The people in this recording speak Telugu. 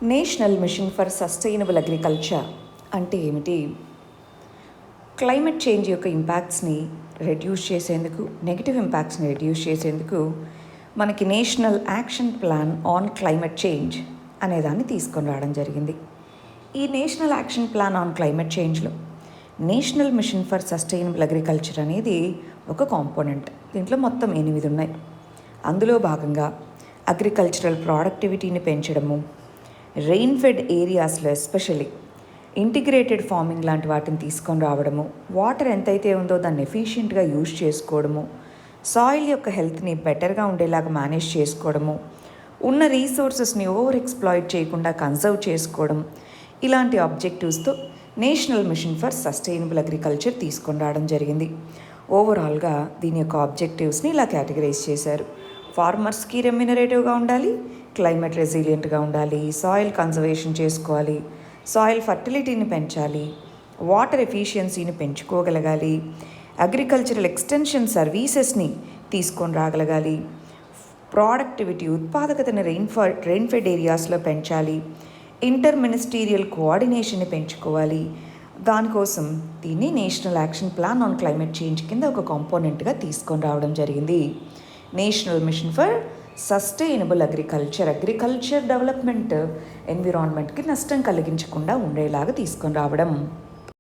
National mission for sustainable agriculture అంటే ఏమిటి? క్లైమేట్ చేంజ్ యొక్క ఇంపాక్ట్స్ని రెడ్యూస్ చేసేందుకు, నెగిటివ్ ఇంపాక్ట్స్ని రెడ్యూస్ చేసేందుకు మనకి national action plan on climate change అనేదాన్ని తీసుకొని రావడం జరిగింది. ఈ national action plan on climate చేంజ్లో national mission for sustainable agriculture అనేది ఒక కాంపోనెంట్. దీంట్లో మొత్తం 8 ఉన్నాయి. అందులో భాగంగా అగ్రికల్చరల్ ప్రొడక్టివిటీని పెంచడము, రెయిన్ఫెడ్ ఏరియాస్లో ఎస్పెషల్లీ ఇంటిగ్రేటెడ్ ఫార్మింగ్ లాంటి వాటిని తీసుకొని రావడము, వాటర్ ఎంతైతే ఉందో దాన్ని ఎఫిషియెంట్గా యూజ్ చేసుకోవడము, సాయిల్ యొక్క హెల్త్ని బెటర్గా ఉండేలాగా మేనేజ్ చేసుకోవడము, ఉన్న రీసోర్సెస్ని ఓవర్ ఎక్స్ప్లాయిట్ చేయకుండా కన్సర్వ్ చేసుకోవడం, ఇలాంటి ఆబ్జెక్టివ్స్తో national mission for sustainable agriculture తీసుకొని రావడం జరిగింది. ఓవరాల్గా దీని యొక్క ఆబ్జెక్టివ్స్ని ఇలా కేటగరైజ్ చేశారు. ఫార్మర్స్కి రెమ్యునరేటివ్గా ఉండాలి, క్లైమేట్ రెసిలియంట్గా ఉండాలి, సాయిల్ కన్జర్వేషన్ చేసుకోవాలి, సాయిల్ ఫర్టిలిటీని పెంచాలి, వాటర్ ఎఫిషియన్సీని పెంచుకోగలగాలి, అగ్రికల్చరల్ ఎక్స్టెన్షన్ సర్వీసెస్ని తీసుకొని రాగలగాలి, ప్రొడక్టివిటీ ఉత్పాదకతను రెయిన్ఫెడ్ ఏరియాస్లో పెంచాలి, ఇంటర్ మినిస్టీరియల్ కోఆర్డినేషన్ని పెంచుకోవాలి. దానికోసం దీన్ని national action plan on climate change కింద ఒక కాంపోనెంట్గా తీసుకొని రావడం జరిగింది. National mission for sustainable agriculture development ఎన్విరాన్మెంట్కి నష్టం కలిగించకుండా ఉండేలాగా తీసుకొని రావడం.